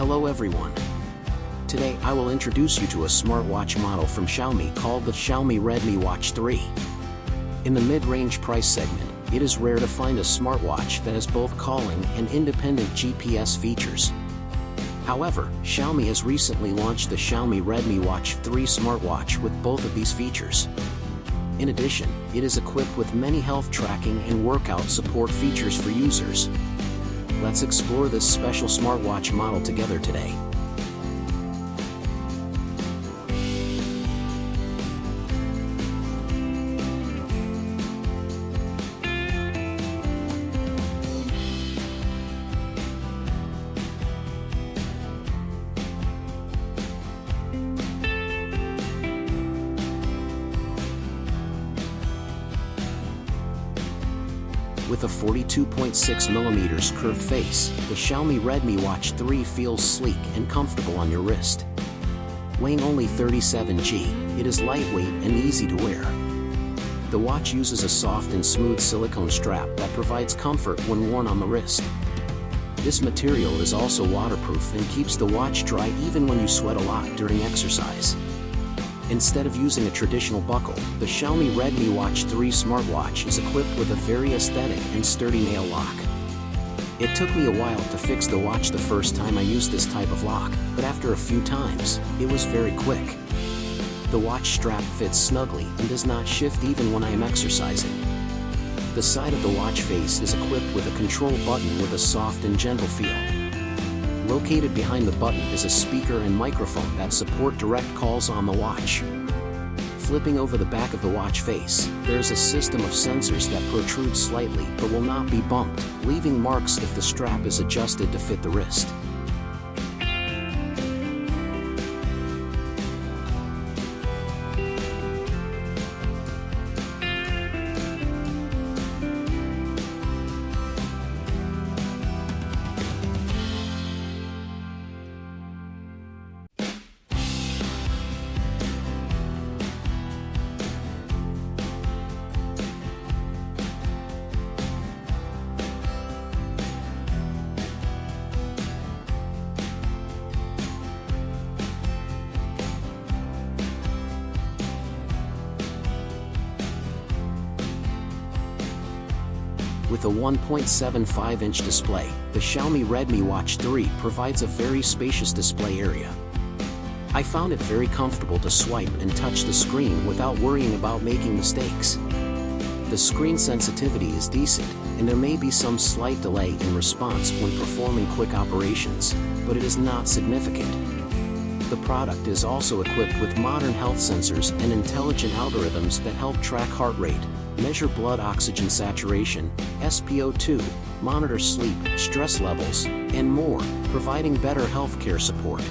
Hello everyone. Today I will introduce you to a smartwatch model from Xiaomi called the Xiaomi Redmi Watch 3. In the mid-range price segment, it is rare to find a smartwatch that has both calling and independent GPS features. However, Xiaomi has recently launched the Xiaomi Redmi Watch 3 smartwatch with both of these features. In addition, it is equipped with many health tracking and workout support features for users. Let's explore this special smartwatch model together today. With a 42.6mm curved face, the Xiaomi Redmi Watch 3 feels sleek and comfortable on your wrist. Weighing only 37 g, it is lightweight and easy to wear. The watch uses a soft and smooth silicone strap that provides comfort when worn on the wrist. This material is also waterproof and keeps the watch dry even when you sweat a lot during exercise. Instead of using a traditional buckle, the Xiaomi Redmi Watch 3 smartwatch is equipped with a very aesthetic and sturdy nail lock. It took me a while to fix the watch the first time I used this type of lock, but after a few times, it was very quick. The watch strap fits snugly and does not shift even when I am exercising. The side of the watch face is equipped with a control button with a soft and gentle feel. Located behind the button is a speaker and microphone that support direct calls on the watch. Flipping over the back of the watch face, there is a system of sensors that protrude slightly but will not be bumped, leaving marks if the strap is adjusted to fit the wrist. With a 1.75-inch display, the Xiaomi Redmi Watch 3 provides a very spacious display area. I found it very comfortable to swipe and touch the screen without worrying about making mistakes. The screen sensitivity is decent, and there may be some slight delay in response when performing quick operations, but it is not significant. The product is also equipped with modern health sensors and intelligent algorithms that help track heart rate, measure blood oxygen saturation, SpO2, monitor sleep, stress levels, and more, providing better healthcare support.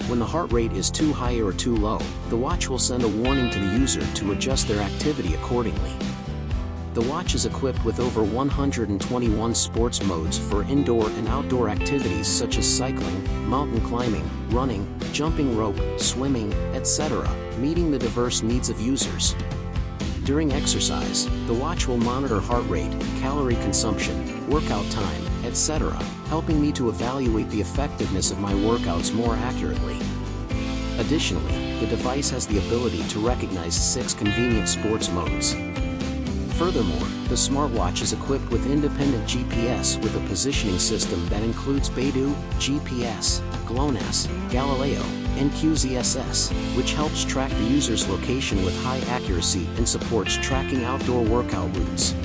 When the heart rate is too high or too low, the watch will send a warning to the user to adjust their activity accordingly. The watch is equipped with over 121 sports modes for indoor and outdoor activities such as cycling, mountain climbing, running, jumping rope, swimming, etc., meeting the diverse needs of users. During exercise, the watch will monitor heart rate, calorie consumption, workout time, etc., helping me to evaluate the effectiveness of my workouts more accurately. Additionally, the device has the ability to recognize 6 convenient sports modes. Furthermore, the smartwatch is equipped with independent GPS with a positioning system that includes Beidou, GPS, GLONASS, Galileo, and QZSS, which helps track the user's location with high accuracy and supports tracking outdoor workout routes.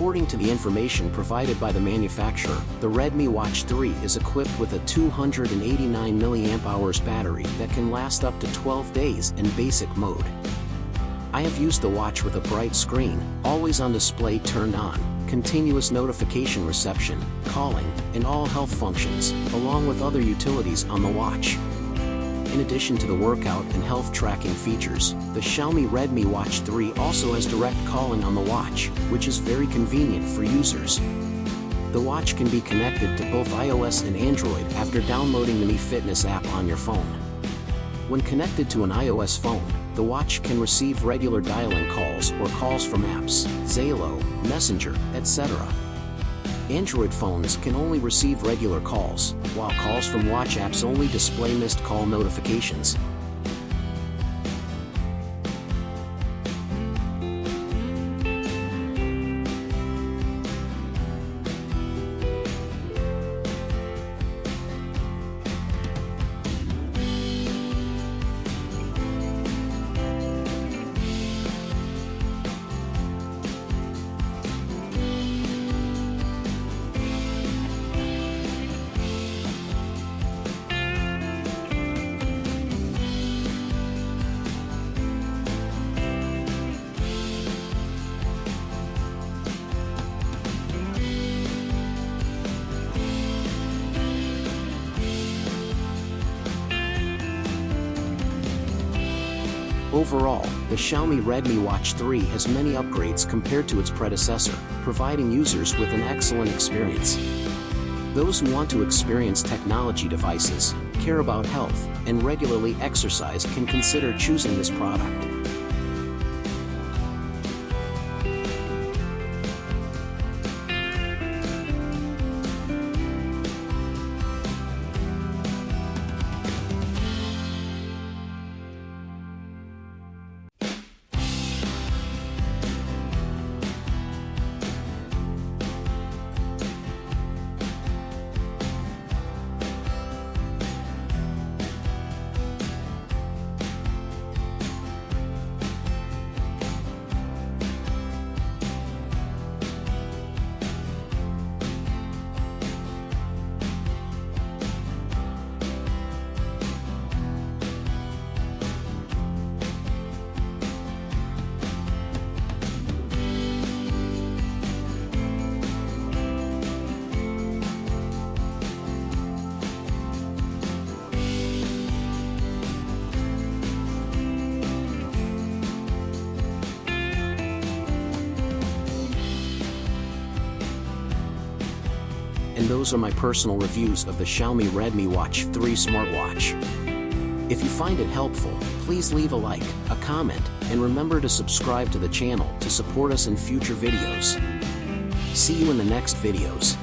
According to the information provided by the manufacturer, the Redmi Watch 3 is equipped with a 289 mAh battery that can last up to 12 days in basic mode. I have used the watch with a bright screen, always on display turned on, continuous notification reception, calling, and all health functions, along with other utilities on the watch. In addition to the workout and health tracking features, the Xiaomi Redmi Watch 3 also has direct calling on the watch, which is very convenient for users. The watch can be connected to both iOS and Android after downloading the Mi Fitness app on your phone. When connected to an iOS phone, the watch can receive regular dialing calls or calls from apps, Zalo, Messenger, etc. Android phones can only receive regular calls, while calls from watch apps only display missed call notifications. Overall, the Xiaomi Redmi Watch 3 has many upgrades compared to its predecessor, providing users with an excellent experience. Those who want to experience technology devices, care about health, and regularly exercise can consider choosing this product. And those are my personal reviews of the Xiaomi Redmi Watch 3 smartwatch. If you find it helpful, please leave a like, a comment, and remember to subscribe to the channel to support us in future videos. See you in the next videos.